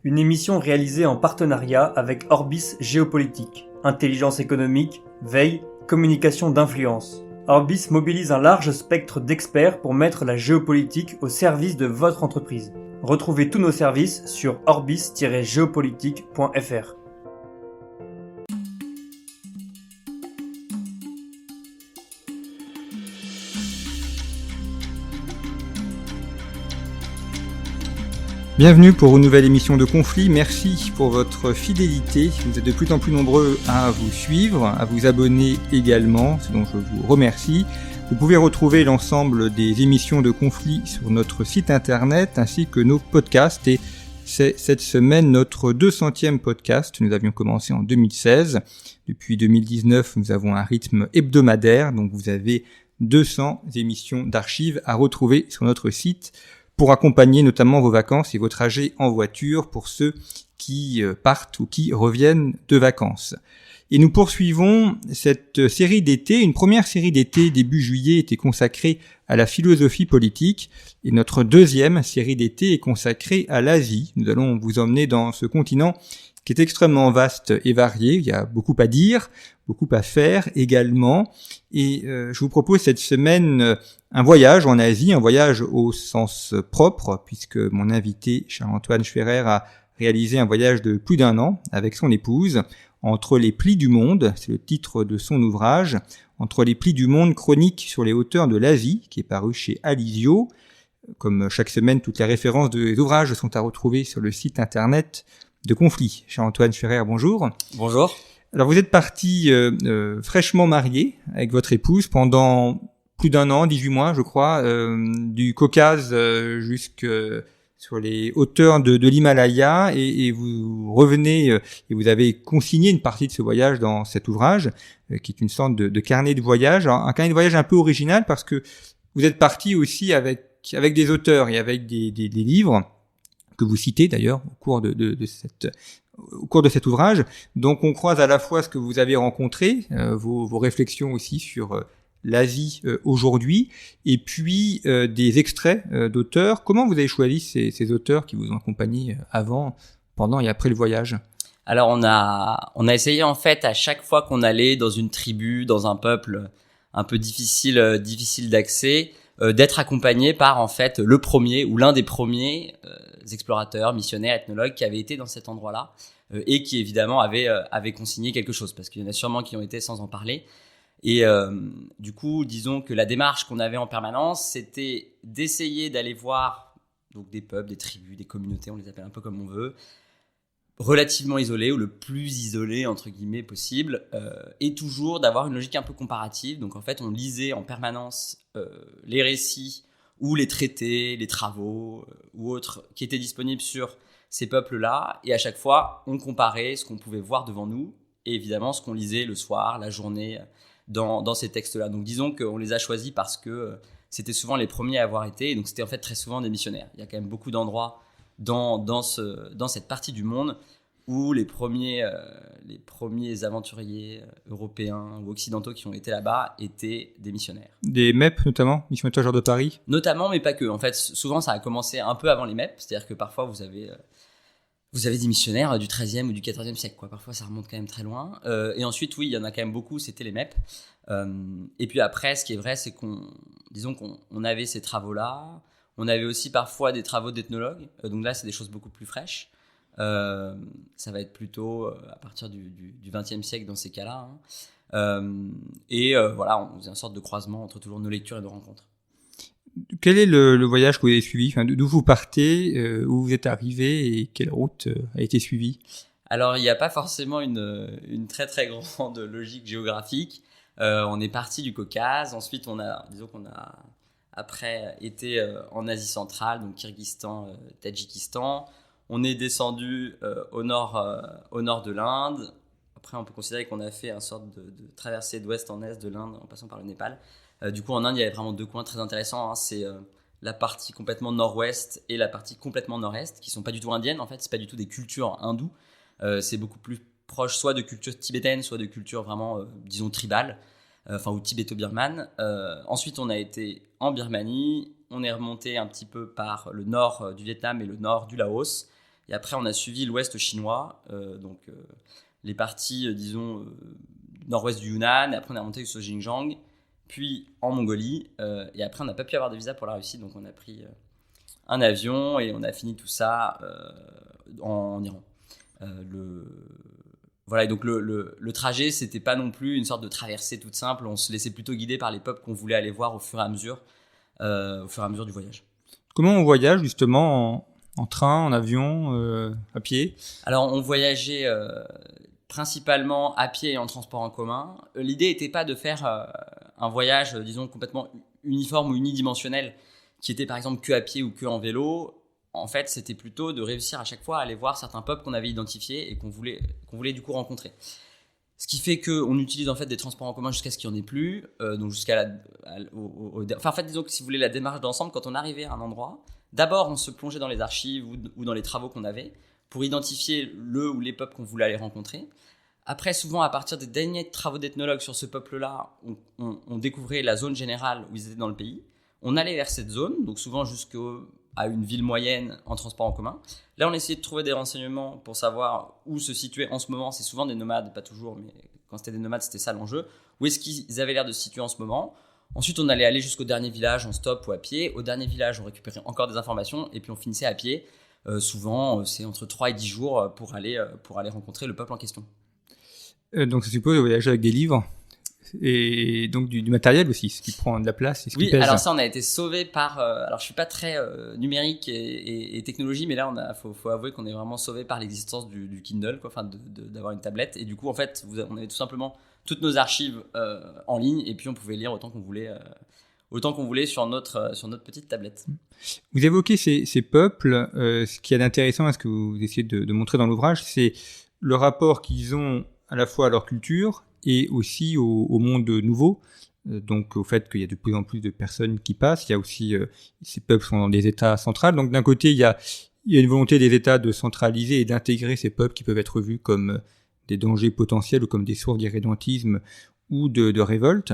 Une émission réalisée en partenariat avec Orbis Géopolitique. Intelligence économique, veille, communication d'influence. Orbis mobilise un large spectre d'experts pour mettre la géopolitique au service de votre entreprise. Retrouvez tous nos services sur orbis-géopolitique.fr. Bienvenue pour une nouvelle émission de Conflit. Merci pour votre fidélité. Vous êtes de plus en plus nombreux à vous suivre, à vous abonner également, ce dont je vous remercie. Vous pouvez retrouver l'ensemble des émissions de Conflit sur notre site internet ainsi que nos podcasts. Et c'est cette semaine notre 200e podcast. Nous avions commencé en 2016. Depuis 2019, nous avons un rythme hebdomadaire. Donc vous avez 200 émissions d'archives à retrouver sur notre site pour accompagner notamment vos vacances et vos trajets en voiture pour ceux qui partent ou qui reviennent de vacances. Et nous poursuivons cette série d'été. Une première série d'été début juillet était consacrée à la philosophie politique et notre deuxième série d'été est consacrée à l'Asie. Nous allons vous emmener dans ce continent qui est extrêmement vaste et varié. Il y a beaucoup à dire, beaucoup à faire également. Et je vous propose cette semaine un voyage en Asie, un voyage au sens propre, puisque mon invité Charles-Antoine Schwerer a réalisé un voyage de plus d'1 an avec son épouse entre les plis du monde, c'est le titre de son ouvrage, entre les plis du monde, chronique sur les hauteurs de l'Asie, qui est paru chez Alizio. Comme chaque semaine, toutes les références des ouvrages sont à retrouver sur le site internet de Conflit. Charles-Antoine Schwerer, bonjour. Bonjour. Alors vous êtes parti fraîchement marié avec votre épouse pendant plus d'1 an, 18 mois je crois, du Caucase jusque sur les hauteurs de l'Himalaya et vous revenez et vous avez consigné une partie de ce voyage dans cet ouvrage qui est une sorte de carnet de voyage. Alors, un carnet de voyage un peu original parce que vous êtes parti aussi avec des auteurs et avec des livres que vous citez d'ailleurs au cours de cet ouvrage. Donc on croise à la fois ce que vous avez rencontré, vos réflexions aussi sur l'Asie aujourd'hui, et puis des extraits d'auteurs. Comment vous avez choisi ces auteurs qui vous ont accompagné avant, pendant et après le voyage ? Alors on a essayé en fait à chaque fois qu'on allait dans une tribu, dans un peuple un peu difficile d'accès, d'être accompagné par en fait le premier ou l'un des premiers explorateurs, missionnaires, ethnologues qui avaient été dans cet endroit-là et qui évidemment avaient consigné quelque chose, parce qu'il y en a sûrement qui ont été sans en parler. Et du coup, disons que la démarche qu'on avait en permanence, c'était d'essayer d'aller voir donc des peuples, des tribus, des communautés, on les appelle un peu comme on veut, relativement isolés ou le plus isolés entre guillemets possible, et toujours d'avoir une logique un peu comparative. Donc en fait, on lisait en permanence les récits ou les traités, les travaux ou autres qui étaient disponibles sur ces peuples-là, et à chaque fois, on comparait ce qu'on pouvait voir devant nous et évidemment ce qu'on lisait le soir, la journée, dans ces textes-là. Donc disons qu'on les a choisis parce que c'était souvent les premiers à avoir été, et donc c'était en fait très souvent des missionnaires. Il y a quand même beaucoup d'endroits dans cette partie du monde où les premiers aventuriers européens ou occidentaux qui ont été là-bas étaient des missionnaires. Des MEP notamment, Mission étrangère de Paris ? Notamment, mais pas que. En fait, souvent ça a commencé un peu avant les MEP, c'est-à-dire que parfois vous avez des missionnaires du XIIIe ou du XIVe siècle, quoi. Parfois, ça remonte quand même très loin. Et ensuite, oui, il y en a quand même beaucoup, c'était les MEP. Et puis après, ce qui est vrai, c'est qu'on avait ces travaux-là. On avait aussi parfois des travaux d'ethnologues. Donc là, c'est des choses beaucoup plus fraîches. Ça va être plutôt à partir du XXe siècle dans ces cas-là. Voilà, on faisait une sorte de croisement entre toujours nos lectures et nos rencontres. Quel est le voyage que vous avez suivi ? Enfin, d'où vous partez, où vous êtes arrivé et quelle route a été suivie ? Alors, il n'y a pas forcément une très très grande logique géographique. On est parti du Caucase. Ensuite, on a après été en Asie centrale, donc Kyrgyzstan, Tadjikistan. On est descendu au nord de l'Inde. Après, on peut considérer qu'on a fait une sorte de traversée d'ouest en est de l'Inde en passant par le Népal. Du coup, en Inde, il y avait vraiment 2 coins très intéressants. C'est la partie complètement nord-ouest et la partie complètement nord-est, qui ne sont pas du tout indiennes. En fait, ce n'est pas du tout des cultures hindoues. C'est beaucoup plus proche soit de culture tibétaine, soit de culture vraiment, disons, tribale, ou tibéto-birmane. Ensuite, on a été en Birmanie. On est remonté un petit peu par le nord du Vietnam et le nord du Laos. Et après, on a suivi l'ouest chinois, les parties, nord-ouest du Yunnan. Et après, on est remonté jusqu'au Xinjiang, puis en Mongolie. Et après, on n'a pas pu avoir de visa pour la Russie, donc on a pris un avion et on a fini tout ça en Iran. Voilà, et donc le trajet, c'était pas non plus une sorte de traversée toute simple. On se laissait plutôt guider par les peuples qu'on voulait aller voir au fur et à mesure du voyage. Comment on voyage justement en train, en avion, à pied? Alors, on voyageait principalement à pied et en transport en commun. L'idée n'était pas de faire un voyage, disons, complètement uniforme ou unidimensionnel, qui était par exemple que à pied ou que en vélo. En fait, c'était plutôt de réussir à chaque fois à aller voir certains peuples qu'on avait identifiés et qu'on voulait du coup rencontrer. Ce qui fait qu'on utilise en fait des transports en commun jusqu'à ce qu'il n'y en ait plus. Donc en fait, disons que si vous voulez la démarche d'ensemble, quand on arrivait à un endroit, d'abord on se plongeait dans les archives ou dans les travaux qu'on avait pour identifier le ou les peuples qu'on voulait aller rencontrer. Après, souvent, à partir des derniers travaux d'ethnologues sur ce peuple-là, on découvrait la zone générale où ils étaient dans le pays. On allait vers cette zone, donc souvent jusqu'à une ville moyenne en transport en commun. Là, on essayait de trouver des renseignements pour savoir où se situaient en ce moment. C'est souvent des nomades, pas toujours, mais quand c'était des nomades, c'était ça l'enjeu. Où est-ce qu'ils avaient l'air de se situer en ce moment? Ensuite, on allait aller jusqu'au dernier village en stop ou à pied. Au dernier village, on récupérait encore des informations et puis on finissait à pied. Souvent, c'est entre 3 et 10 jours pour aller rencontrer le peuple en question. Donc, ça suppose voyager avec des livres et donc du matériel aussi, ce qui prend de la place et ce qui pèse. Alors ça, on a été sauvé par... alors, je suis pas très numérique et technologie, mais là, faut avouer qu'on est vraiment sauvé par l'existence du Kindle, quoi, d'avoir une tablette. Et du coup, en fait, on avait tout simplement toutes nos archives en ligne et puis on pouvait lire autant qu'on voulait sur notre petite tablette. Vous évoquez ces peuples. Ce qu'il y a d'intéressant à ce que vous essayez de montrer dans l'ouvrage, c'est le rapport qu'ils ont à la fois à leur culture et aussi au monde nouveau, donc au fait qu'il y a de plus en plus de personnes qui passent. Il y a aussi, ces peuples sont dans des États centrales, donc d'un côté il y a une volonté des États de centraliser et d'intégrer ces peuples qui peuvent être vus comme des dangers potentiels ou comme des sources d'irrédentisme ou de révolte,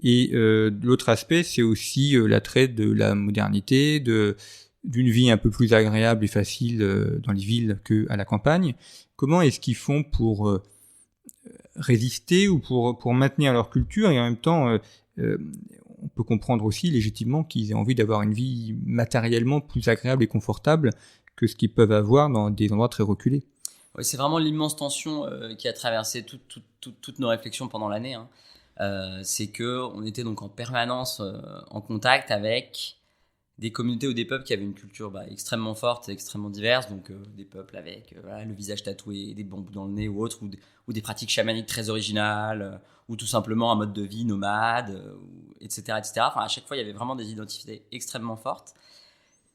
et l'autre aspect c'est aussi l'attrait de la modernité, d'une vie un peu plus agréable et facile dans les villes qu'à la campagne. Comment est-ce qu'ils font pour résister ou pour maintenir leur culture, et en même temps on peut comprendre aussi légitimement qu'ils aient envie d'avoir une vie matériellement plus agréable et confortable que ce qu'ils peuvent avoir dans des endroits très reculés. Oui, c'est vraiment l'immense tension qui a traversé toutes nos réflexions pendant l'année. C'est qu'on était donc en permanence en contact avec des communautés ou des peuples qui avaient une culture extrêmement forte et extrêmement diverse, donc des peuples avec le visage tatoué, des bambous dans le nez ou autre, ou des pratiques chamaniques très originales, ou tout simplement un mode de vie nomade, etc., etc. Enfin, à chaque fois, il y avait vraiment des identités extrêmement fortes.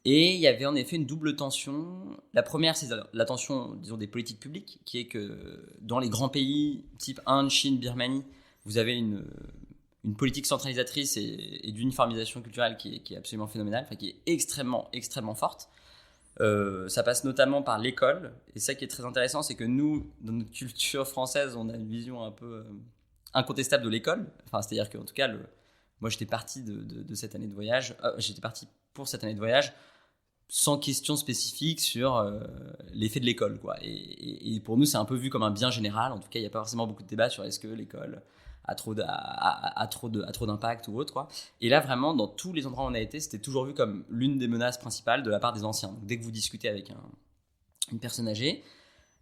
Et il y avait en effet une double tension. La première, c'est la tension, disons, des politiques publiques, qui est que dans les grands pays, type Inde, Chine, Birmanie, vous avez une politique centralisatrice et d'uniformisation culturelle qui est absolument phénoménale, enfin, qui est extrêmement, extrêmement forte. Ça passe notamment par l'école. Et ça qui est très intéressant, c'est que nous, dans notre culture française, on a une vision un peu incontestable de l'école. Enfin, c'est-à-dire qu'en tout cas, moi, j'étais parti de cette année de voyage. J'étais parti pour cette année de voyage sans question spécifique sur l'effet de l'école, quoi. Et pour nous, c'est un peu vu comme un bien général. En tout cas, il n'y a pas forcément beaucoup de débats sur est-ce que l'école a trop d'impact ou autre, quoi. Et là, vraiment, dans tous les endroits où on a été, c'était toujours vu comme l'une des menaces principales de la part des anciens. Donc, dès que vous discutez avec une personne âgée,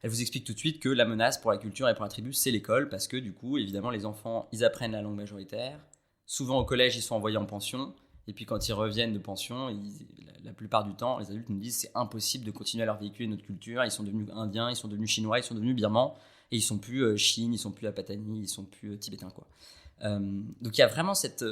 elle vous explique tout de suite que la menace pour la culture et pour la tribu, c'est l'école, parce que du coup, évidemment, les enfants, ils apprennent la langue majoritaire. Souvent, au collège, ils sont envoyés en pension. Et puis, quand ils reviennent de pension, la plupart du temps, les adultes nous disent c'est impossible de continuer à leur véhiculer notre culture. Ils sont devenus indiens, ils sont devenus chinois, ils sont devenus birmans. Et ils sont plus Chine, ils sont plus à Patani, ils sont plus tibétains, quoi. Donc il y a vraiment cette...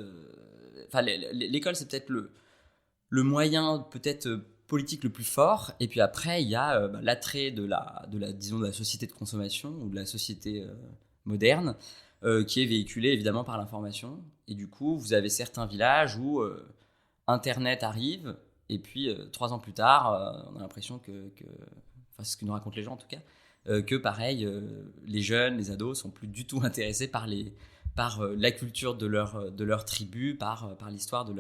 l'école, c'est peut-être le moyen peut-être politique le plus fort. Et puis après, il y a l'attrait de la société de consommation ou de la société moderne qui est véhiculée évidemment par l'information. Et du coup, vous avez certains villages où Internet arrive et puis 3 ans plus tard, on a l'impression c'est ce que nous racontent les gens en tout cas, que pareil, les jeunes, les ados sont plus du tout intéressés par la culture de leur tribu, par l'histoire de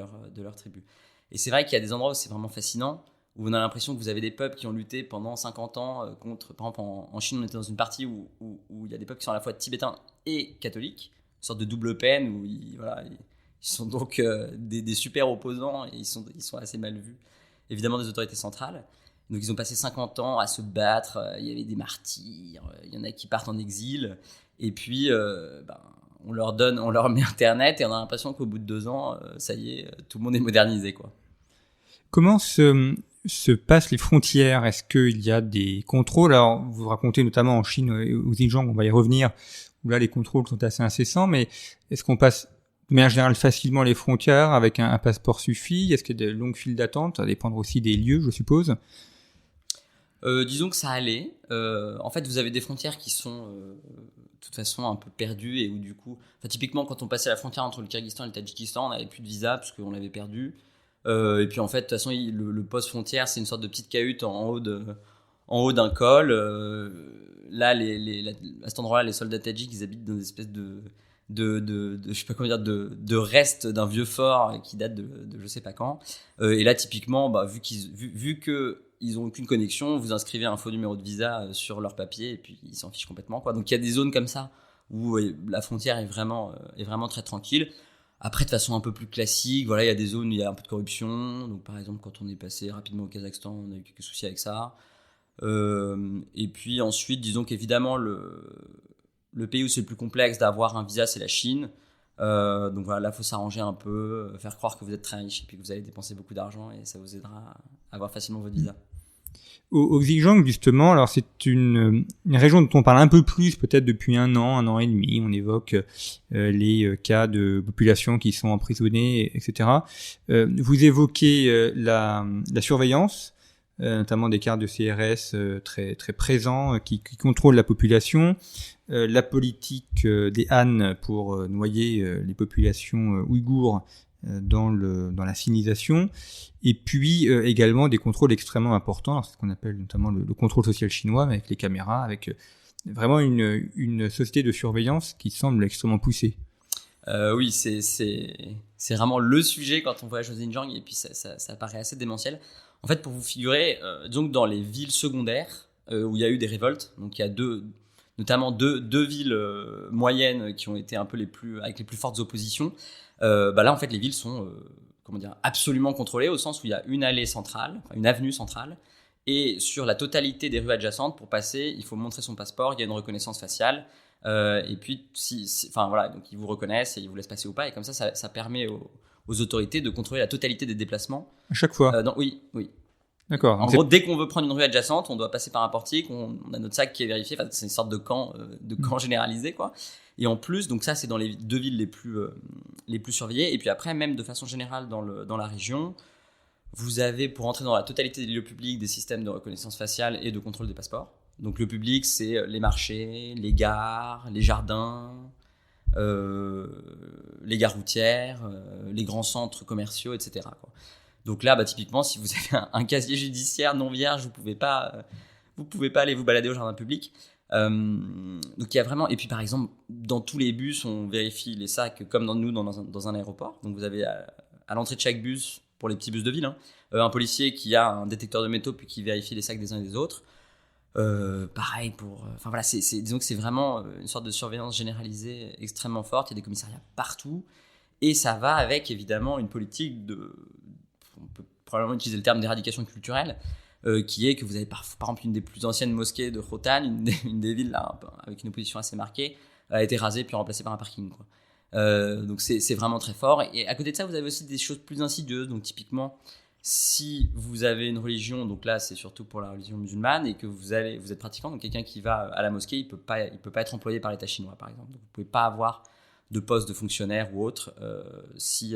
leur tribu. Et c'est vrai qu'il y a des endroits où c'est vraiment fascinant. où on a l'impression que vous avez des peuples qui ont lutté pendant 50 ans contre, par exemple en Chine, on était dans une partie où il y a des peuples qui sont à la fois tibétains et catholiques, une sorte de double peine où ils sont donc des super opposants et ils sont assez mal vus, évidemment, des autorités centrales. Donc ils ont passé 50 ans à se battre, il y avait des martyrs, il y en a qui partent en exil, et puis on leur met Internet et on a l'impression qu'au bout de 2 ans, ça y est, tout le monde est modernisé, quoi. Comment se passent les frontières? Est-ce qu'il y a des contrôles? Alors, vous racontez notamment en Chine, au Xinjiang, on va y revenir, où là les contrôles sont assez incessants, mais est-ce qu'on passe de manière générale facilement les frontières avec un passeport suffit? Est-ce qu'il y a de longues files d'attente? Ça va dépendre aussi des lieux, je suppose. Disons que ça allait. En fait, vous avez des frontières qui sont de toute façon un peu perdues et où du coup, typiquement quand on passait la frontière entre le Kyrgyzstan et le Tadjikistan, on n'avait plus de visa parce qu'on l'avait perdu. Et puis en fait, de toute façon, le poste frontière, c'est une sorte de petite cahute en haut d'un col. Là, à cet endroit-là, les soldats tadjiks, ils habitent dans des espèces de je sais pas comment dire, de restes d'un vieux fort qui date de je sais pas quand. Et là, typiquement, vu que ils ont aucune connexion, vous inscrivez un faux numéro de visa sur leur papier et puis ils s'en fichent complètement, quoi. Donc il y a des zones comme ça où la frontière est vraiment très tranquille. Après, de façon un peu plus classique, voilà, il y a des zones où il y a un peu de corruption. Donc par exemple, quand on est passé rapidement au Kazakhstan, on a eu quelques soucis avec ça. Et puis ensuite, disons qu'évidemment le pays où c'est le plus complexe d'avoir un visa, c'est la Chine. Donc voilà, là, il faut s'arranger un peu, faire croire que vous êtes très riche et puis que vous allez dépenser beaucoup d'argent et ça vous aidera à avoir facilement votre visa. Au Xinjiang, justement, alors c'est une région dont on parle un peu plus peut-être depuis un an et demi. On évoque les cas de populations qui sont emprisonnées, etc. Vous évoquez la surveillance, notamment des cartes de CRS très très présents qui contrôlent la population. La politique des Han pour noyer les populations ouïghours dans la sinisation, et puis également des contrôles extrêmement importants. Alors, c'est ce qu'on appelle notamment le contrôle social chinois, avec les caméras, avec vraiment une société de surveillance qui semble extrêmement poussée. Oui, c'est vraiment le sujet quand on voyage au Xinjiang, et puis ça paraît assez démentiel. En fait, pour vous figurer, disons que dans les villes secondaires où il y a eu des révoltes, donc il y a notamment deux villes moyennes qui ont été un peu avec les plus fortes oppositions. Là, en fait, les villes sont absolument contrôlées, au sens où il y a une allée centrale, une avenue centrale, et sur la totalité des rues adjacentes, pour passer, il faut montrer son passeport, il y a une reconnaissance faciale, et puis donc ils vous reconnaissent et ils vous laissent passer ou pas, et comme ça permet aux autorités de contrôler la totalité des déplacements. À chaque fois. Oui. D'accord. En gros, dès qu'on veut prendre une rue adjacente, on doit passer par un portique, on a notre sac qui est vérifié. Enfin, c'est une sorte de camp généralisé, quoi. Et en plus, donc ça, c'est dans les 2 villes les plus surveillées. Et puis après, même de façon générale dans la région, vous avez, pour entrer dans la totalité des lieux publics, des systèmes de reconnaissance faciale et de contrôle des passeports. Donc le public, c'est les marchés, les gares, les jardins, les gares routières, les grands centres commerciaux, etc., quoi. Donc là, typiquement, si vous avez un casier judiciaire non vierge, vous pouvez pas aller vous balader au jardin public. Donc il y a vraiment, et puis par exemple, dans tous les bus, on vérifie les sacs comme dans un aéroport. Donc vous avez à l'entrée de chaque bus, pour les petits bus de ville, un policier qui a un détecteur de métaux puis qui vérifie les sacs des uns et des autres. Pareil disons que c'est vraiment une sorte de surveillance généralisée extrêmement forte. Il y a des commissariats partout, et ça va avec évidemment une politique on peut probablement utiliser le terme d'éradication culturelle, qui est que vous avez par exemple une des plus anciennes mosquées de Khotan, une des villes là, avec une opposition assez marquée, a été rasée puis remplacée par un parking, quoi. Donc c'est vraiment très fort. Et à côté de ça, vous avez aussi des choses plus insidieuses. Donc typiquement, si vous avez une religion, donc là c'est surtout pour la religion musulmane, et que vous êtes pratiquant, donc quelqu'un qui va à la mosquée, il peut pas être employé par l'État chinois, par exemple. Donc vous pouvez pas avoir de poste de fonctionnaire ou autre si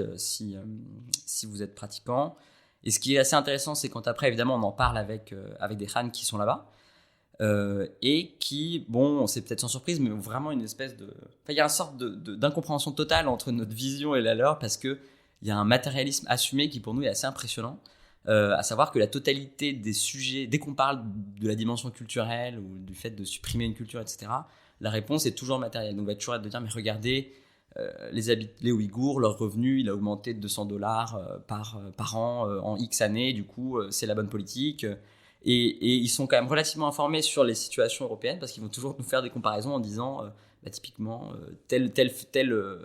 vous êtes pratiquant. Et ce qui est assez intéressant, c'est quand après, évidemment, on en parle avec des Han qui sont là-bas, et qui, c'est peut-être sans surprise, mais vraiment une espèce de... il y a une sorte d'incompréhension totale entre notre vision et la leur, parce qu'il y a un matérialisme assumé qui, pour nous, est assez impressionnant, à savoir que la totalité des sujets, dès qu'on parle de la dimension culturelle ou du fait de supprimer une culture, etc., la réponse est toujours matérielle. Donc, on va toujours être de dire, mais regardez, les Ouïghours, leur revenu, il a augmenté de $200 par an en X années. Du coup, c'est la bonne politique. Et ils sont quand même relativement informés sur les situations européennes parce qu'ils vont toujours nous faire des comparaisons en disant, typiquement, tel.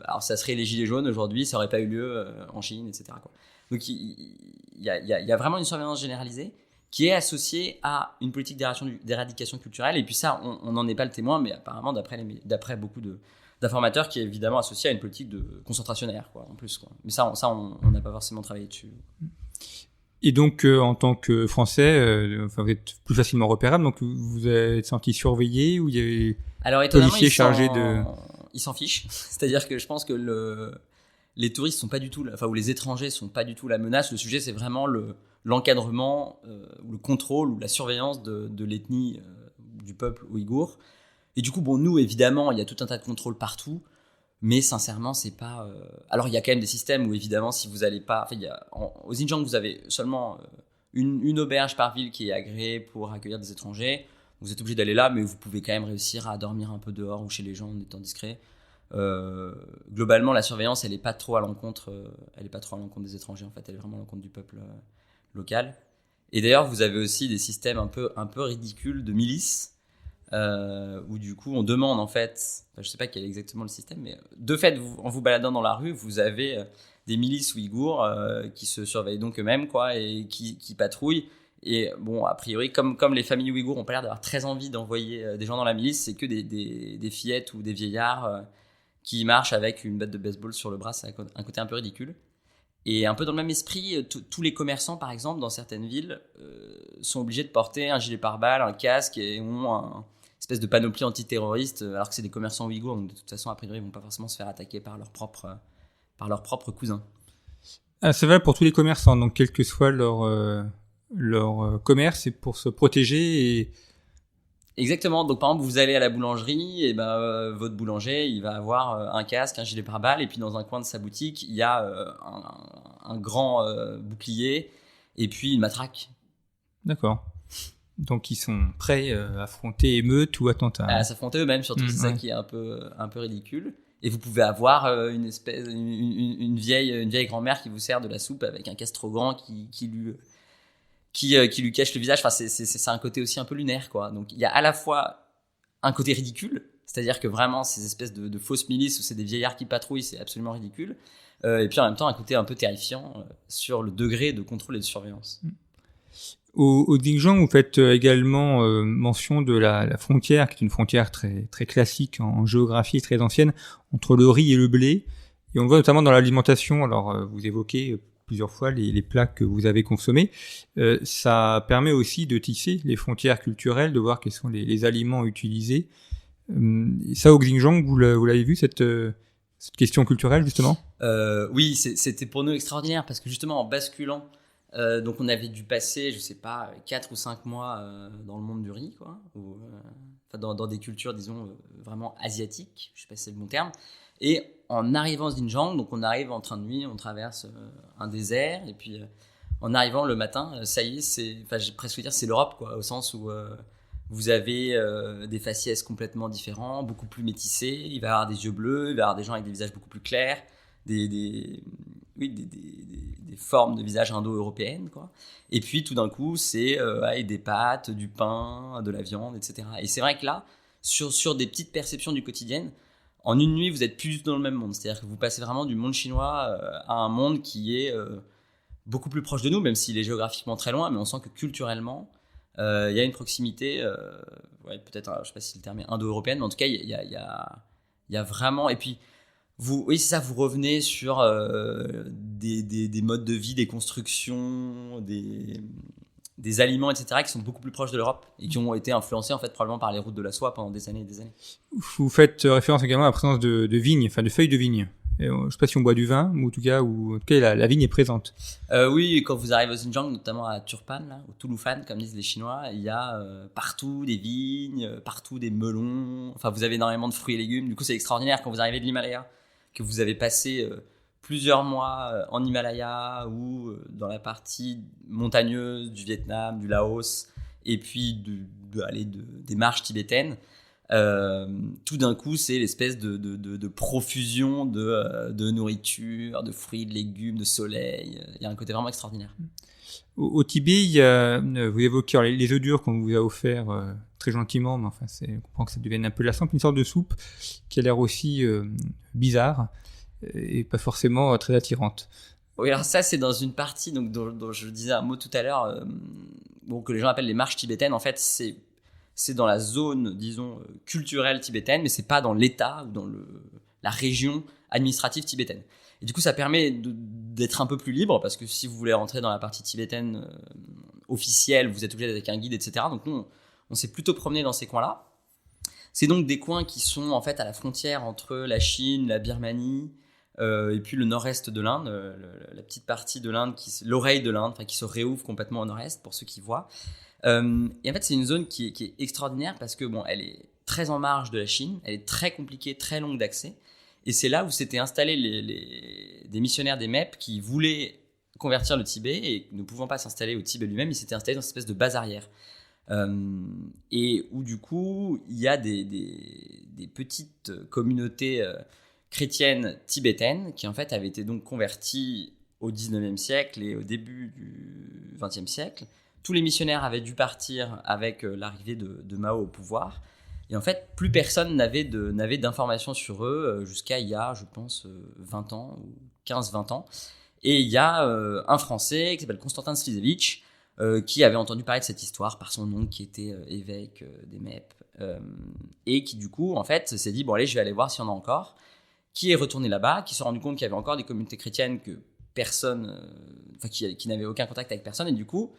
Alors, ça serait les Gilets jaunes aujourd'hui, ça n'aurait pas eu lieu en Chine, etc. quoi. Donc, il y a vraiment une surveillance généralisée qui est associée à une politique d'éradication culturelle. Et puis ça, on n'en est pas le témoin, mais apparemment, d'après beaucoup d'informateurs, qui est évidemment associé à une politique de concentrationnaire, quoi, en plus. Quoi. Mais ça, on n'a pas forcément travaillé dessus. Et donc, en tant que Français, vous êtes plus facilement repérable, donc vous êtes senti surveillé ou il y avait alors, policiers chargés de... Ils s'en fichent. C'est-à-dire que je pense que les touristes sont pas du tout, ou les étrangers sont pas du tout la menace. Le sujet, c'est vraiment l'encadrement, ou le contrôle, ou la surveillance de l'ethnie du peuple ouïghour. Et du coup, nous, évidemment, il y a tout un tas de contrôles partout. Mais sincèrement, c'est pas. Alors, il y a quand même des systèmes où, évidemment, si vous allez pas. Au Xinjiang, vous avez seulement une auberge par ville qui est agréée pour accueillir des étrangers. Vous êtes obligé d'aller là, mais vous pouvez quand même réussir à dormir un peu dehors ou chez les gens en étant discret. Globalement, la surveillance, elle est pas trop à l'encontre. Elle est pas trop à l'encontre des étrangers. En fait, elle est vraiment à l'encontre du peuple local. Et d'ailleurs, vous avez aussi des systèmes un peu ridicules de milices. Où du coup on demande en fait, je sais pas quel est exactement le système, mais de fait en vous baladant dans la rue, vous avez des milices ouïghours qui se surveillent donc eux-mêmes quoi, et qui patrouillent. Et bon, a priori, comme les familles ouïghours ont pas l'air d'avoir très envie d'envoyer des gens dans la milice, c'est que des fillettes ou des vieillards qui marchent avec une batte de baseball sur le bras. C'est un côté un peu ridicule. Et un peu dans le même esprit, tous les commerçants, par exemple, dans certaines villes, sont obligés de porter un gilet pare-balles, un casque et ont un espèce de panoplie antiterroriste, alors que c'est des commerçants ouïghours, donc de toute façon, a priori, ils vont pas forcément se faire attaquer par leurs propres cousins. Ah, c'est vrai pour tous les commerçants, donc quel que soit leur commerce, c'est pour se protéger et... Exactement. Donc, par exemple, vous allez à la boulangerie, et votre boulanger, il va avoir un casque, un gilet pare-balles, et puis dans un coin de sa boutique, il y a un grand bouclier, et puis une matraque. D'accord. Donc, ils sont prêts à affronter émeute ou attentat. À s'affronter eux-mêmes, surtout. C'est ça qui est un peu ridicule. Et vous pouvez avoir une vieille grand-mère qui vous sert de la soupe avec un casque trop grand qui lui cache le visage. Enfin, c'est un côté aussi un peu lunaire, quoi. Donc, il y a à la fois un côté ridicule, c'est-à-dire que vraiment, ces espèces de fausses milices où c'est des vieillards qui patrouillent, c'est absolument ridicule. Et puis, en même temps, un côté un peu terrifiant sur le degré de contrôle et de surveillance. Au Xinjiang, vous faites également mention de la frontière, qui est une frontière très, très classique en géographie, très ancienne, entre le riz et le blé. Et on le voit notamment dans l'alimentation. Alors, vous évoquez plusieurs fois les plats que vous avez consommés. Ça permet aussi de tisser les frontières culturelles, de voir quels sont les aliments utilisés. Ça, au Xinjiang, vous l'avez vu, cette question culturelle, justement ? Oui, c'était pour nous extraordinaire, parce que justement, en basculant, donc on avait dû passer, je sais pas, 4 ou 5 mois dans le monde du riz, quoi, dans des cultures, disons, vraiment asiatiques, je sais pas si c'est le bon terme. Et en arrivant au Xinjiang, donc on arrive en train de nuit, on traverse un désert, et puis en arrivant le matin, ça y est, j'ai presque dire c'est l'Europe, quoi, au sens où vous avez des faciès complètement différents, beaucoup plus métissés. Il va y avoir des yeux bleus, il va y avoir des gens avec des visages beaucoup plus clairs, des formes de visage indo-européennes, quoi. Et puis tout d'un coup, c'est des pâtes, du pain, de la viande, etc. Et c'est vrai que là, sur des petites perceptions du quotidien, en une nuit, vous êtes plus du tout dans le même monde. C'est-à-dire que vous passez vraiment du monde chinois à un monde qui est beaucoup plus proche de nous, même s'il est géographiquement très loin, mais on sent que culturellement, il y a une proximité, peut-être, je ne sais pas si le terme est indo-européenne, mais en tout cas, il y a vraiment... Et puis, oui, c'est ça, vous revenez sur des modes de vie, des constructions, des aliments, etc., qui sont beaucoup plus proches de l'Europe et qui ont été influencés, en fait, probablement par les routes de la soie pendant des années et des années. Vous faites référence également à la présence de vignes, enfin de feuilles de vigne. Et je ne sais pas si on boit du vin, ou en tout cas la vigne est présente. Oui, quand vous arrivez au Xinjiang, notamment à Turpan, là, au Toulufan, comme disent les Chinois, il y a partout des vignes, partout des melons. Enfin, vous avez énormément de fruits et légumes. Du coup, c'est extraordinaire quand vous arrivez de l'Himalaya, que vous avez passé plusieurs mois en Himalaya ou dans la partie montagneuse du Vietnam, du Laos, et puis des marches tibétaines. tout d'un coup, c'est l'espèce de profusion de nourriture, de fruits, de légumes, de soleil. Il y a un côté vraiment extraordinaire. Au Tibet, il y a, vous évoquez les œufs durs qu'on vous a offert très gentiment, mais enfin, on comprend que ça devienne un peu lassant, puis une sorte de soupe qui a l'air aussi bizarre et pas forcément très attirante. Oui, alors ça, c'est dans une partie donc, dont je disais un mot tout à l'heure, que les gens appellent les marches tibétaines. En fait, c'est dans la zone, disons, culturelle tibétaine, mais c'est pas dans l'État ou dans la région administrative tibétaine. Et du coup, ça permet d'être un peu plus libre, parce que si vous voulez rentrer dans la partie tibétaine officielle, vous êtes obligé d'être avec un guide, etc. Donc nous, on s'est plutôt promené dans ces coins-là. C'est donc des coins qui sont en fait à la frontière entre la Chine, la Birmanie, et puis le nord-est de l'Inde, la petite partie de l'Inde, l'oreille de l'Inde, qui se réouvre complètement au nord-est, pour ceux qui voient. Et en fait, c'est une zone qui est extraordinaire parce que elle est très en marge de la Chine, elle est très compliquée, très longue d'accès. Et c'est là où s'étaient installés des missionnaires des MEP qui voulaient convertir le Tibet et ne pouvant pas s'installer au Tibet lui-même, ils s'étaient installés dans cette espèce de base arrière. Et où du coup, il y a des petites communautés chrétiennes tibétaines qui en fait avaient été donc converties au 19e siècle et au début du 20e siècle. Tous les missionnaires avaient dû partir avec l'arrivée de Mao au pouvoir. Et en fait, plus personne n'avait d'informations sur eux jusqu'à il y a, je pense, 20 ans ou 15-20 ans. Et il y a un Français qui s'appelle Constantin Slizevitch qui avait entendu parler de cette histoire par son oncle qui était évêque des MEP et qui du coup, en fait, s'est dit, bon allez, je vais aller voir s'il y en a encore. Qui est retourné là-bas, qui s'est rendu compte qu'il y avait encore des communautés chrétiennes que personne, qui n'avaient aucun contact avec personne. Et du coup,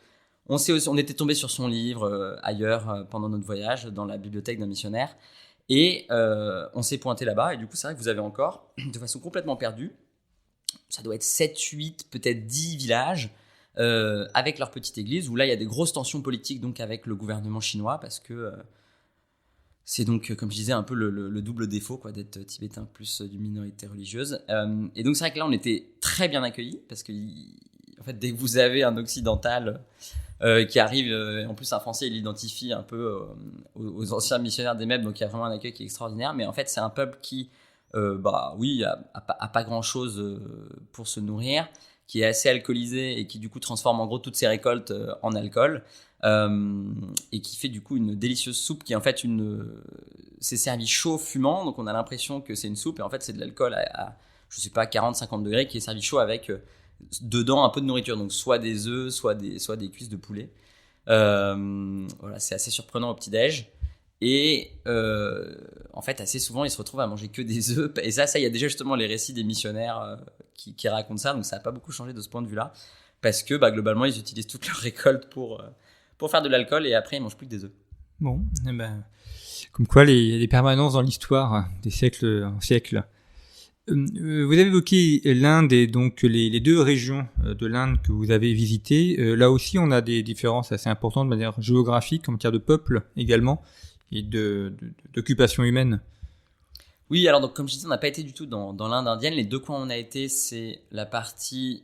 on était tombé sur son livre ailleurs pendant notre voyage dans la bibliothèque d'un missionnaire et on s'est pointé là-bas et du coup c'est vrai que vous avez encore de façon complètement perdue, ça doit être 7, 8, peut-être 10 villages avec leur petite église où là il y a des grosses tensions politiques donc avec le gouvernement chinois parce que c'est donc comme je disais un peu le double défaut quoi, d'être tibétain plus d'une minorité religieuse et donc c'est vrai que là on était très bien accueillis parce que en fait dès que vous avez un occidental qui arrive, en plus un Français il l'identifie un peu aux anciens missionnaires des MEP, donc il y a vraiment un accueil qui est extraordinaire, mais en fait c'est un peuple qui a pas grand chose pour se nourrir, qui est assez alcoolisé et qui du coup transforme en gros toutes ses récoltes en alcool et qui fait du coup une délicieuse soupe qui en fait c'est servi chaud fumant, donc on a l'impression que c'est une soupe et en fait c'est de l'alcool à je sais pas 40-50 degrés qui est servi chaud avec dedans un peu de nourriture, donc soit des œufs, soit des cuisses de poulet. Voilà, c'est assez surprenant au petit-déj. Et en fait, assez souvent, ils se retrouvent à manger que des œufs. Et ça, il y a déjà justement les récits des missionnaires qui racontent ça, donc ça n'a pas beaucoup changé de ce point de vue-là. Parce que globalement, ils utilisent toute leur récolte pour faire de l'alcool et après, ils mangent plus que des œufs. Bon, comme quoi les permanences dans l'histoire des siècles en siècles. Vous avez évoqué l'Inde et donc les deux régions de l'Inde que vous avez visitées. Là aussi, on a des différences assez importantes de manière géographique, en matière de peuple également, et d'occupation humaine. Oui, alors donc, comme je disais, on n'a pas été du tout dans l'Inde indienne. Les deux coins où on a été, c'est la partie,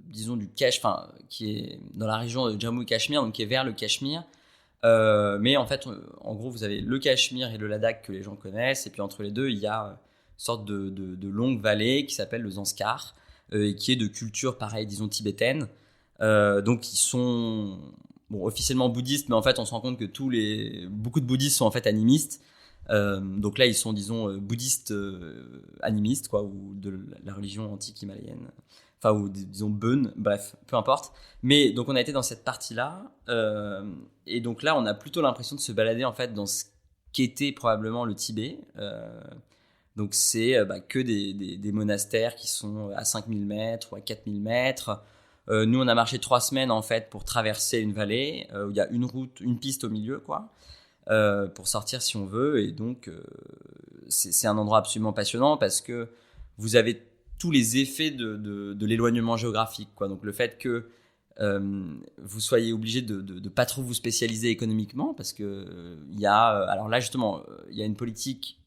disons, du Cachemire, qui est dans la région de Jammu et Cachemire, donc qui est vers le Cachemire. Mais en fait, en gros, vous avez le Cachemire et le Ladakh que les gens connaissent, et puis entre les deux, il y a sorte de longue vallée qui s'appelle le Zanskar et qui est de culture pareil disons tibétaine donc ils sont officiellement bouddhistes mais en fait on se rend compte que beaucoup de bouddhistes sont en fait animistes donc là ils sont disons bouddhistes animistes quoi ou de la religion antique himalayenne ou disons Bön, bref peu importe mais donc on a été dans cette partie là et donc là on a plutôt l'impression de se balader en fait dans ce qu'était probablement le Tibet donc c'est que des monastères qui sont à 5000 mètres ou à 4000 mètres. Nous on a marché 3 semaines en fait pour traverser une vallée où il y a une piste au milieu quoi, pour sortir si on veut et donc c'est un endroit absolument passionnant parce que vous avez tous les effets de l'éloignement géographique quoi. Donc le fait que vous soyez obligé de pas trop vous spécialiser économiquement parce que il y a alors là justement il y a une politique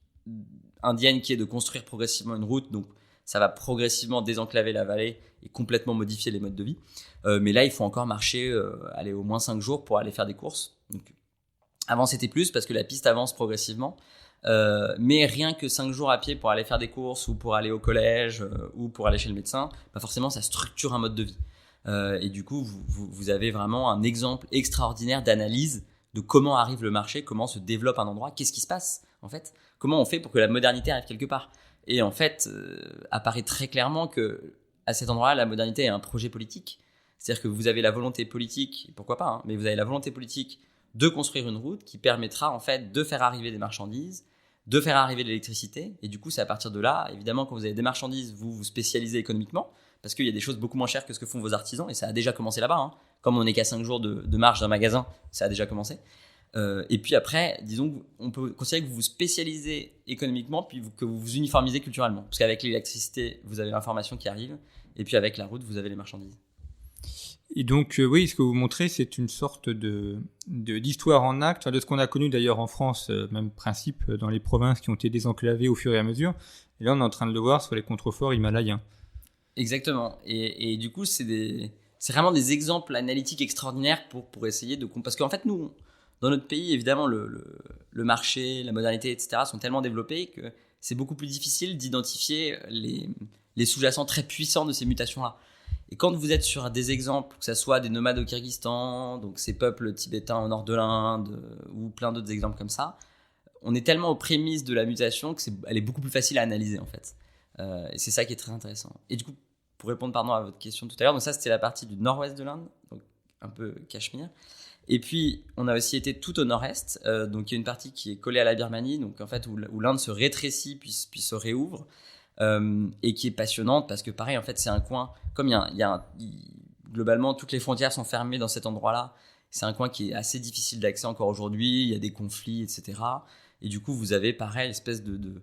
indienne qui est de construire progressivement une route, donc ça va progressivement désenclaver la vallée et complètement modifier les modes de vie. Mais là, il faut encore marcher au moins 5 jours pour aller faire des courses. Donc, Avant, c'était plus parce que la piste avance progressivement. Mais rien que 5 jours à pied pour aller faire des courses ou pour aller au collège ou pour aller chez le médecin, forcément, ça structure un mode de vie. Et du coup, vous avez vraiment un exemple extraordinaire d'analyse de comment arrive le marché, comment se développe un endroit, qu'est-ce qui se passe en fait, comment on fait pour que la modernité arrive quelque part. Et en fait, apparaît très clairement que à cet endroit-là, la modernité est un projet politique. C'est-à-dire que vous avez la volonté politique, pourquoi pas, hein, mais vous avez la volonté politique de construire une route qui permettra en fait de faire arriver des marchandises, de faire arriver de l'électricité. Et du coup, c'est à partir de là, évidemment, quand vous avez des marchandises, vous vous spécialisez économiquement, parce qu'il y a des choses beaucoup moins chères que ce que font vos artisans, et ça a déjà commencé là-bas. Hein. Comme on n'est qu'à 5 jours de marge d'un magasin, ça a déjà commencé. Et puis après, disons qu'on peut considérer que vous vous spécialisez économiquement, puis que vous vous uniformisez culturellement. Parce qu'avec l'électricité, vous avez l'information qui arrive, et puis avec la route, vous avez les marchandises. Et donc, oui, ce que vous montrez, c'est une sorte d'histoire en acte, de ce qu'on a connu d'ailleurs en France, même principe dans les provinces qui ont été désenclavées au fur et à mesure. Et là, on est en train de le voir sur les contreforts himalayens. Exactement. Et du coup, c'est vraiment des exemples analytiques extraordinaires pour essayer de... Parce qu'en fait, nous, dans notre pays, évidemment, le marché, la modernité, etc. sont tellement développés que c'est beaucoup plus difficile d'identifier les sous-jacents très puissants de ces mutations-là. Et quand vous êtes sur des exemples, que ce soit des nomades au Kyrgyzstan, donc ces peuples tibétains au nord de l'Inde, ou plein d'autres exemples comme ça, on est tellement aux prémices de la mutation qu'elle est beaucoup plus facile à analyser en fait. Et c'est ça qui est très intéressant. Et du coup, pour répondre à votre question tout à l'heure, donc ça c'était la partie du nord-ouest de l'Inde, donc un peu Cachemire. Et puis on a aussi été tout au nord-est, donc il y a une partie qui est collée à la Birmanie, donc en fait où l'Inde se rétrécit puis se réouvre. Et qui est passionnante parce que pareil en fait c'est un coin comme globalement toutes les frontières sont fermées dans cet endroit-là, c'est un coin qui est assez difficile d'accès encore aujourd'hui, il y a des conflits etc. Et du coup vous avez pareil une espèce de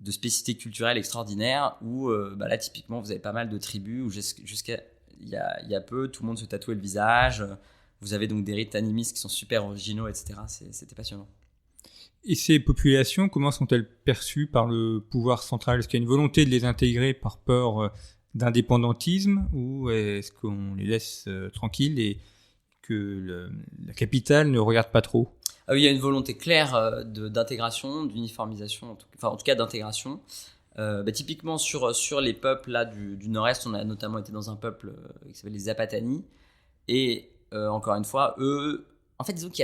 spécificité culturelle extraordinaire où là typiquement vous avez pas mal de tribus où jusqu'à il y a peu tout le monde se tatouait le visage, vous avez donc des rites animistes qui sont super originaux etc. C'était passionnant. Et ces populations, comment sont-elles perçues par le pouvoir central ? Est-ce qu'il y a une volonté de les intégrer par peur d'indépendantisme ou est-ce qu'on les laisse tranquilles et que la capitale ne regarde pas trop ? Ah oui, il y a une volonté claire d'intégration, d'uniformisation, en tout cas d'intégration. Typiquement sur les peuples là, du nord-est, on a notamment été dans un peuple qui s'appelle les Zapatani. Et encore une fois, eux... En fait, disons qu'il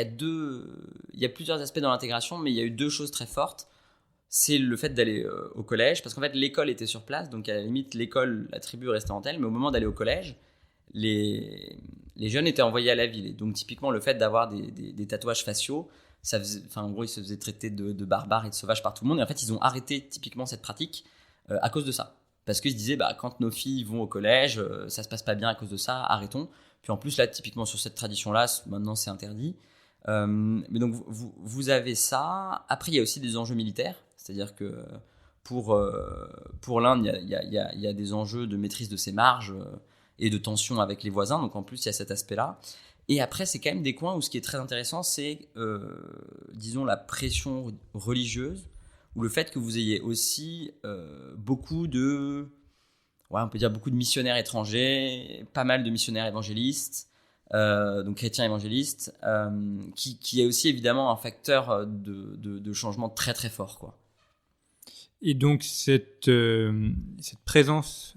y a plusieurs aspects dans l'intégration, mais il y a eu 2 choses très fortes. C'est le fait d'aller au collège, parce qu'en fait, l'école était sur place, donc à la limite, l'école, la tribu restait en telle, mais au moment d'aller au collège, les jeunes étaient envoyés à la ville. Et donc, typiquement, le fait d'avoir des tatouages faciaux, ça faisait, en gros, ils se faisaient traiter de barbares et de sauvages par tout le monde. Et en fait, ils ont arrêté typiquement cette pratique à cause de ça. Parce qu'ils se disaient, quand nos filles vont au collège, ça se passe pas bien à cause de ça, arrêtons. Puis en plus, là, typiquement sur cette tradition-là, maintenant c'est interdit. Mais donc, vous avez ça. Après, il y a aussi des enjeux militaires. C'est-à-dire que pour l'Inde, il y a des enjeux de maîtrise de ses marges et de tension avec les voisins. Donc en plus, il y a cet aspect-là. Et après, c'est quand même des coins où ce qui est très intéressant, c'est, disons, la pression religieuse ou le fait que vous ayez aussi beaucoup de missionnaires étrangers, pas mal de missionnaires évangélistes, donc chrétiens évangélistes, qui est aussi évidemment un facteur de changement très très fort, quoi. Et donc cette présence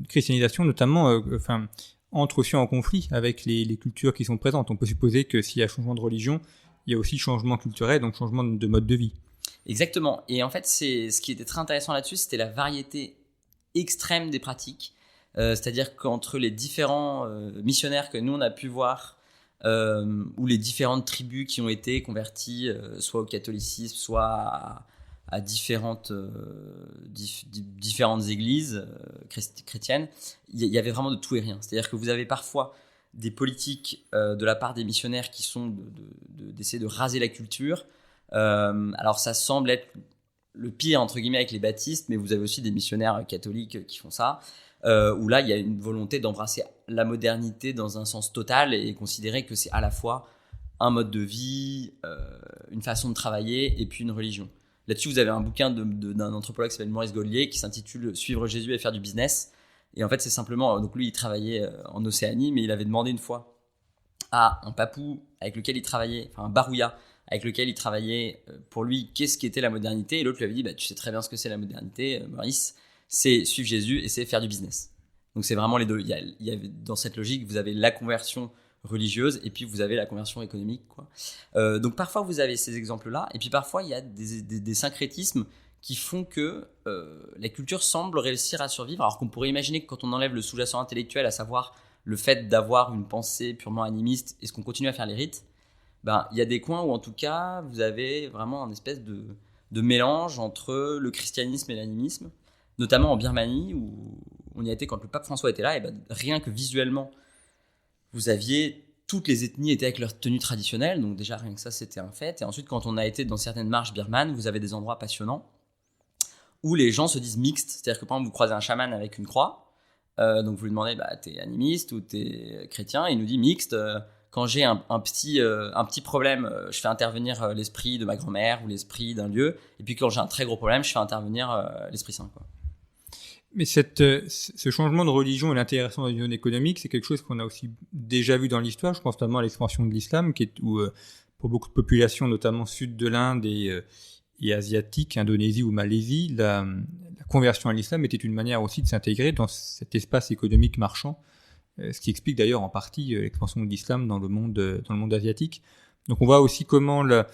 christianisation notamment entre aussi en conflit avec les cultures qui sont présentes. On peut supposer que s'il y a changement de religion, il y a aussi changement culturel, donc changement de mode de vie. Exactement. Et en fait, ce qui était très intéressant là-dessus, c'était la variété extrême des pratiques. C'est-à-dire qu'entre les différents missionnaires que nous, on a pu voir, ou les différentes tribus qui ont été converties, soit au catholicisme, soit à différentes églises chrétiennes, il y avait vraiment de tout et rien. C'est-à-dire que vous avez parfois des politiques de la part des missionnaires qui sont d'essayer de raser la culture. Alors ça semble être le pire entre guillemets avec les baptistes, mais vous avez aussi des missionnaires catholiques qui font ça, où là il y a une volonté d'embrasser la modernité dans un sens total et considérer que c'est à la fois un mode de vie, une façon de travailler et puis une religion. Là-dessus, vous avez un bouquin d'un anthropologue qui s'appelle Maurice Gaullier qui s'intitule « Suivre Jésus et faire du business ». Et en fait, c'est simplement... Donc lui, il travaillait en Océanie, mais il avait demandé une fois à un papou avec lequel il travaillait, enfin un barouya, avec lequel il travaillait pour lui qu'est-ce qu'était la modernité, et l'autre lui avait dit tu sais très bien ce que c'est la modernité, Maurice, c'est suivre Jésus et c'est faire du business. Donc c'est vraiment les deux. Il y avait, dans cette logique, vous avez la conversion religieuse et puis vous avez la conversion économique, quoi. Donc parfois vous avez ces exemples-là, et puis parfois il y a des syncrétismes qui font que la culture semble réussir à survivre, alors qu'on pourrait imaginer que quand on enlève le sous-jacent intellectuel, à savoir le fait d'avoir une pensée purement animiste, est-ce qu'on continue à faire les rites, il y a des coins où en tout cas vous avez vraiment un espèce de mélange entre le christianisme et l'animisme, notamment en Birmanie où on y a été quand le pape François était là, et rien que visuellement vous aviez toutes les ethnies étaient avec leur tenue traditionnelle, donc déjà rien que ça c'était un fait. Et ensuite quand on a été dans certaines marches birmanes, vous avez des endroits passionnants où les gens se disent mixtes, c'est-à-dire que par exemple vous croisez un chaman avec une croix, donc vous lui demandez t'es animiste ou t'es chrétien, et il nous dit mixte. Quand j'ai un petit problème, je fais intervenir l'esprit de ma grand-mère ou l'esprit d'un lieu, et puis quand j'ai un très gros problème, je fais intervenir l'Esprit Saint, quoi. Mais ce changement de religion et l'intégration de la religion économique, c'est quelque chose qu'on a aussi déjà vu dans l'histoire. Je pense notamment à l'expansion de l'islam, où pour beaucoup de populations, notamment sud de l'Inde et asiatique, Indonésie ou Malaisie, la conversion à l'islam était une manière aussi de s'intégrer dans cet espace économique marchand, ce qui explique d'ailleurs en partie l'expansion de l'islam dans le monde asiatique. Donc on voit aussi comment la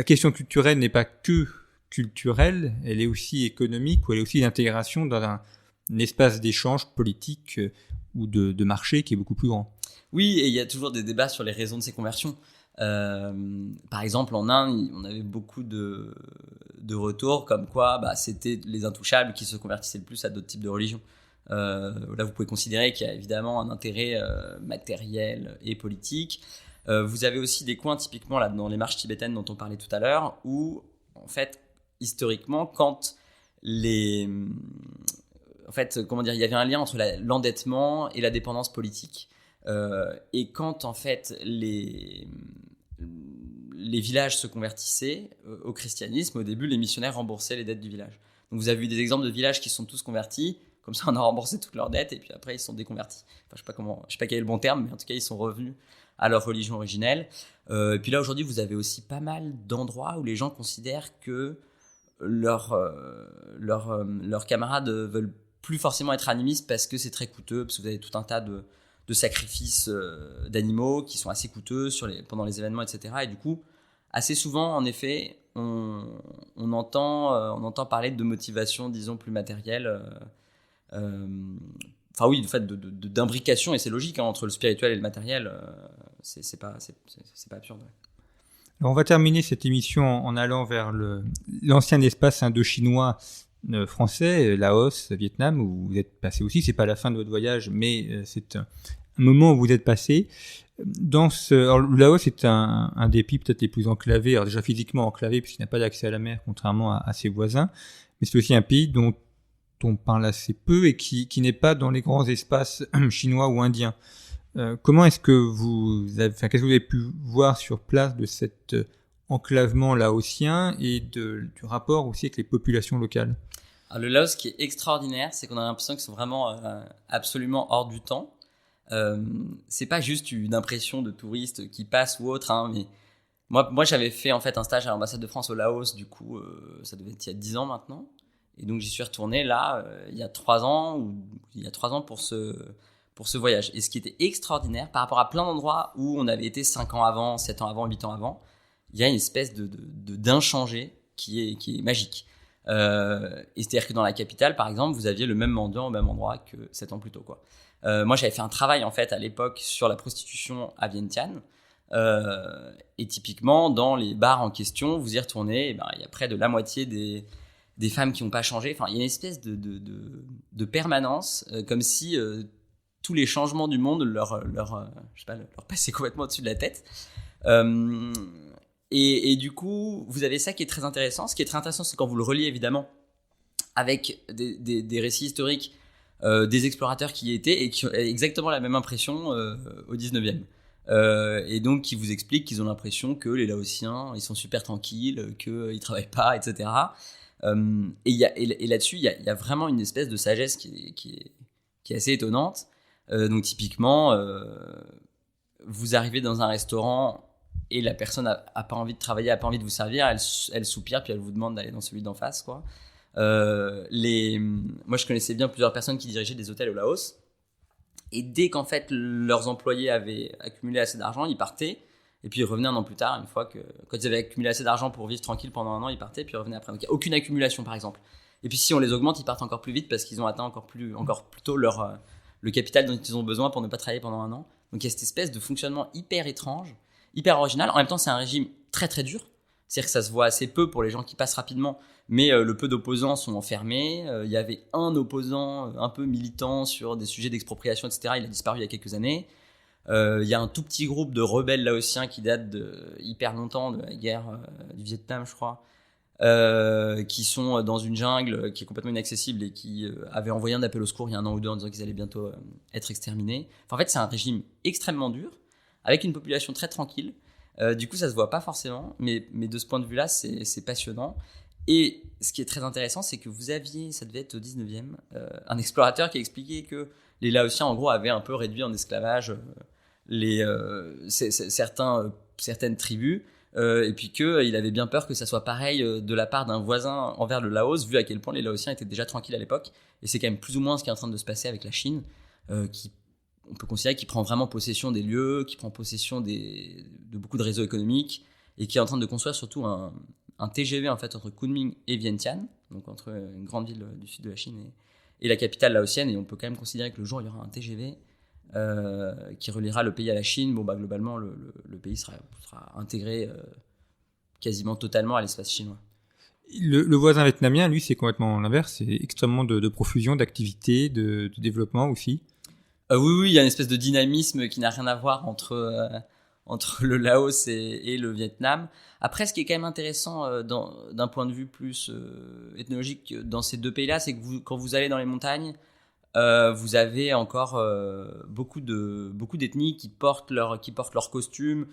question culturelle n'est pas que culturelle, elle est aussi économique, ou elle est aussi d'intégration dans un espace d'échange politique ou de marché qui est beaucoup plus grand. Oui, et il y a toujours des débats sur les raisons de ces conversions. Par exemple, en Inde, on avait beaucoup de retours comme quoi c'était les intouchables qui se convertissaient le plus à d'autres types de religions. Là, vous pouvez considérer qu'il y a évidemment un intérêt matériel et politique. Vous avez aussi des coins, typiquement là, dans les marches tibétaines dont on parlait tout à l'heure, où, en fait, historiquement, quand il y avait un lien entre l'endettement et la dépendance politique. Et quand, en fait, les villages se convertissaient au christianisme, au début, les missionnaires remboursaient les dettes du village. Donc, vous avez eu des exemples de villages qui sont tous convertis. Comme ça, on a remboursé toutes leurs dettes et puis après, ils sont déconvertis. Enfin, je sais pas quel est le bon terme, mais en tout cas, ils sont revenus à leur religion originelle. Et puis là, aujourd'hui, vous avez aussi pas mal d'endroits où les gens considèrent que leurs camarades veulent plus forcément être animistes parce que c'est très coûteux, parce que vous avez tout un tas de sacrifices d'animaux qui sont assez coûteux pendant les événements, etc. Et du coup, assez souvent, en effet, on entend parler de motivation, disons, plus matérielle. Du fait d'imbrication, et c'est logique, entre le spirituel et le matériel, c'est pas absurde. Ouais. Alors on va terminer cette émission en allant vers l'ancien espace indo-chinois français, Laos, Vietnam, où vous êtes passé aussi. C'est pas la fin de votre voyage, mais c'est un moment où vous êtes passé. Le Laos est un des pays peut-être les plus enclavés, alors déjà physiquement enclavé puisqu'il n'a pas d'accès à la mer contrairement à ses voisins, mais c'est aussi un pays dont on parle assez peu et qui n'est pas dans les grands espaces chinois ou indiens. Comment est-ce que qu'est-ce que vous avez pu voir sur place de cet enclavement laotien et du rapport aussi avec les populations locales? Alors, le Laos, ce qui est extraordinaire, c'est qu'on a l'impression qu'ils sont vraiment absolument hors du temps. C'est pas juste une impression de touristes qui passent ou autre, mais moi j'avais fait en fait un stage à l'ambassade de France au Laos, du coup ça devait être il y a 10 ans maintenant, et donc j'y suis retourné là il y a 3 ans pour ce voyage. Et ce qui était extraordinaire par rapport à plein d'endroits où on avait été 5 ans avant, 7 ans avant, 8 ans avant, il y a une espèce d'inchangé qui est magique. Et c'est-à-dire que dans la capitale, par exemple, vous aviez le même mendiant au même endroit que 7 ans plus tôt, quoi. Moi, j'avais fait un travail en fait à l'époque sur la prostitution à Vientiane, et typiquement dans les bars en question, vous y retournez, il y a près de la moitié des femmes qui n'ont pas changé. Enfin, il y a une espèce de permanence, comme si tous les changements du monde leur passaient complètement au-dessus de la tête. Et du coup, vous avez ça qui est très intéressant. Ce qui est très intéressant, c'est quand vous le reliez évidemment avec des récits historiques des explorateurs qui y étaient et qui ont exactement la même impression au 19e. Et donc, qui vous expliquent qu'ils ont l'impression que les Laotiens, ils sont super tranquilles, qu'ils ne travaillent pas, etc. Et là-dessus, il y a vraiment une espèce de sagesse qui est assez étonnante. Donc, typiquement, vous arrivez dans un restaurant et la personne a pas envie de travailler, a pas envie de vous servir, elle soupire puis elle vous demande d'aller dans celui d'en face, quoi. Moi je connaissais bien plusieurs personnes qui dirigeaient des hôtels au Laos, et dès qu'en fait leurs employés avaient accumulé assez d'argent, ils partaient, et puis ils revenaient un an plus tard, une fois que quand ils avaient accumulé assez d'argent pour vivre tranquille pendant un an, ils partaient puis ils revenaient après. Donc il n'y a aucune accumulation, par exemple. Et puis si on les augmente, ils partent encore plus vite parce qu'ils ont atteint encore plus tôt le capital dont ils ont besoin pour ne pas travailler pendant un an. Donc il y a cette espèce de fonctionnement hyper étrange, hyper original. En même temps, c'est un régime très très dur. C'est-à-dire que ça se voit assez peu pour les gens qui passent rapidement, mais le peu d'opposants sont enfermés. Il y avait un opposant un peu militant sur des sujets d'expropriation, etc. Il a disparu il y a quelques années. Il y a un tout petit groupe de rebelles laotiens qui date de hyper longtemps, de la guerre du Vietnam, je crois, qui sont dans une jungle qui est complètement inaccessible et qui avaient envoyé un appel au secours il y a un an ou deux en disant qu'ils allaient bientôt être exterminés. Enfin, en fait, c'est un régime extrêmement dur, avec une population très tranquille. Du coup, ça se voit pas forcément, mais de ce point de vue-là, c'est passionnant. Et ce qui est très intéressant, c'est que vous aviez, ça devait être au 19e, un explorateur qui a expliqué que les Laotiens, en gros, avaient un peu réduit en esclavage certaines tribus, et puis qu'il avait bien peur que ça soit pareil de la part d'un voisin envers le Laos, vu à quel point les Laotiens étaient déjà tranquilles à l'époque. Et c'est quand même plus ou moins ce qui est en train de se passer avec la Chine, qui on peut considérer qu'il prend vraiment possession des lieux, qui prend possession de beaucoup de réseaux économiques, et qui est en train de construire surtout un TGV en fait, entre Kunming et Vientiane, donc entre une grande ville du sud de la Chine et la capitale laotienne. Et on peut quand même considérer que le jour où il y aura un TGV qui reliera le pays à la Chine, globalement le pays sera intégré quasiment totalement à l'espace chinois. Le voisin vietnamien, lui, c'est complètement l'inverse, c'est extrêmement de profusion, d'activité, de développement aussi. Oui, il y a une espèce de dynamisme qui n'a rien à voir entre le Laos et le Vietnam. Après, ce qui est quand même intéressant d'un point de vue plus ethnologique dans ces deux pays-là, c'est que quand vous allez dans les montagnes, vous avez encore beaucoup d'ethnies qui portent leurs costumes,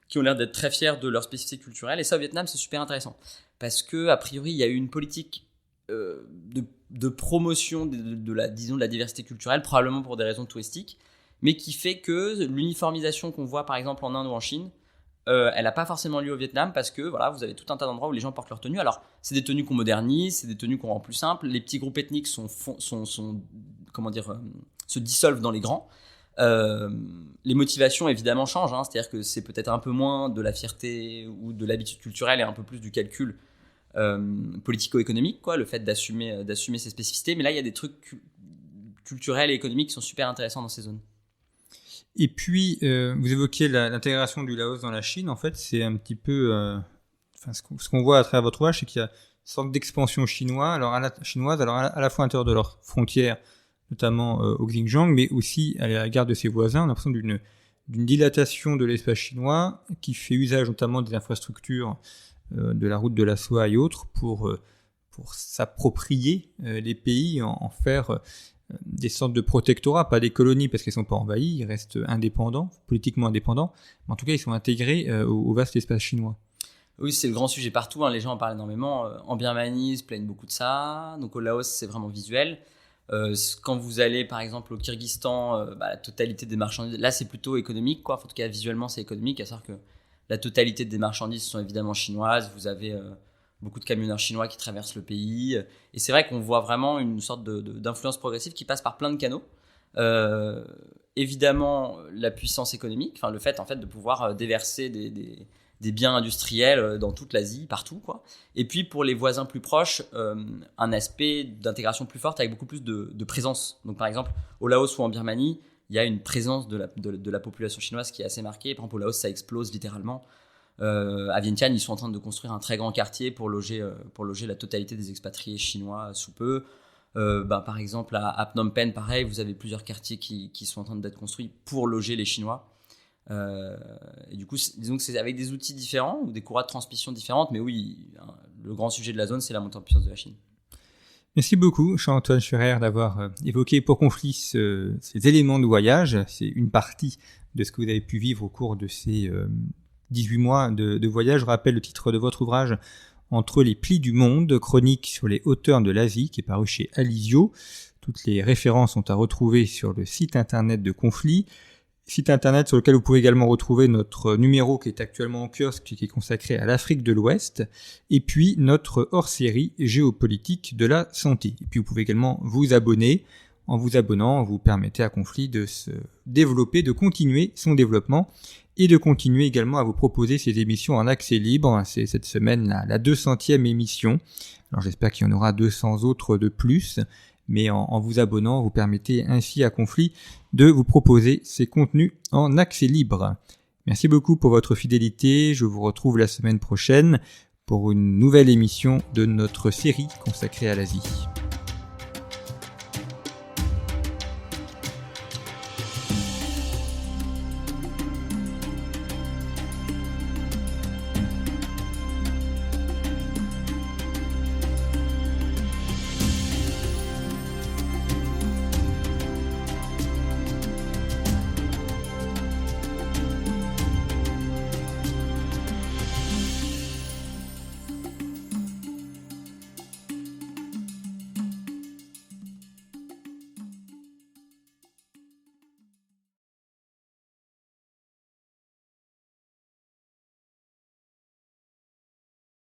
qui ont l'air d'être très fiers de leur spécificité culturelle. Et ça, au Vietnam, c'est super intéressant. Parce que, a priori, il y a eu une politique de promotion de la diversité culturelle, probablement pour des raisons touristiques, mais qui fait que l'uniformisation qu'on voit, par exemple, en Inde ou en Chine, elle n'a pas forcément lieu au Vietnam, parce que voilà, vous avez tout un tas d'endroits où les gens portent leurs tenues. Alors, c'est des tenues qu'on modernise, c'est des tenues qu'on rend plus simples. Les petits groupes ethniques se dissolvent dans les grands. Les motivations évidemment changent, hein, c'est-à-dire que c'est peut-être un peu moins de la fierté ou de l'habitude culturelle et un peu plus du calcul politico-économique, quoi, le fait d'assumer ses spécificités. Mais là, il y a des trucs culturels et économiques qui sont super intéressants dans ces zones. Et puis, vous évoquiez l'intégration du Laos dans la Chine. En fait, c'est un petit peu, ce qu'on voit à travers votre ouvrage, c'est qu'il y a une sorte d'expansion chinoise, alors à la fois à l'intérieur de leurs frontières, notamment au Xinjiang, mais aussi à l'égard de ses voisins. On a l'impression d'une dilatation de l'espace chinois qui fait usage notamment des infrastructures de la route de la soie et autres pour s'approprier les pays, en faire des sortes de protectorats, pas des colonies parce qu'elles ne sont pas envahies, ils restent indépendants, politiquement indépendants, mais en tout cas ils sont intégrés au vaste espace chinois. Oui, c'est le grand sujet partout, hein, les gens en parlent énormément. En Birmanie, ils se plaignent beaucoup de ça. Donc au Laos, c'est vraiment visuel. Quand vous allez par exemple au Kyrgyzstan, la totalité des marchandises, là c'est plutôt économique, quoi. En tout cas visuellement c'est économique, à savoir que la totalité des marchandises sont évidemment chinoises. Vous avez beaucoup de camionneurs chinois qui traversent le pays, et c'est vrai qu'on voit vraiment une sorte d'influence progressive qui passe par plein de canaux. Évidemment la puissance économique, enfin le fait en fait de pouvoir déverser des biens industriels dans toute l'Asie, partout, quoi. Et puis pour les voisins plus proches, un aspect d'intégration plus forte avec beaucoup plus de présence. Donc par exemple au Laos ou en Birmanie, il y a une présence de la population chinoise qui est assez marquée. Par exemple au Laos, ça explose littéralement. À Vientiane, ils sont en train de construire un très grand quartier pour loger la totalité des expatriés chinois sous peu. Par exemple à Phnom Penh, pareil, vous avez plusieurs quartiers qui sont en train d'être construits pour loger les Chinois. Et du coup, disons que c'est avec des outils différents ou des courroies de transmission différentes, mais oui, le grand sujet de la zone, c'est la montée en puissance de la Chine. Merci beaucoup, Charles-Antoine Scheurer, d'avoir évoqué pour Conflit ces éléments de voyage. C'est une partie de ce que vous avez pu vivre au cours de ces 18 mois de voyage. Je rappelle le titre de votre ouvrage, Entre les plis du monde, chronique sur les hauteurs de l'Asie, qui est paru chez Alizio. Toutes les références sont à retrouver sur le site internet de Conflit. site internet sur lequel vous pouvez également retrouver notre numéro qui est actuellement en kiosque, qui est consacré à l'Afrique de l'Ouest, et puis notre hors-série géopolitique de la santé. Et puis vous pouvez également vous abonner. En vous abonnant, vous permettez à Conflit de se développer, de continuer son développement et de continuer également à vous proposer ces émissions en accès libre. C'est cette semaine la 200e émission. Alors j'espère qu'il y en aura 200 autres de plus, mais en vous abonnant, vous permettez ainsi à Conflit de vous proposer ces contenus en accès libre. Merci beaucoup pour votre fidélité. Je vous retrouve la semaine prochaine pour une nouvelle émission de notre série consacrée à l'Asie.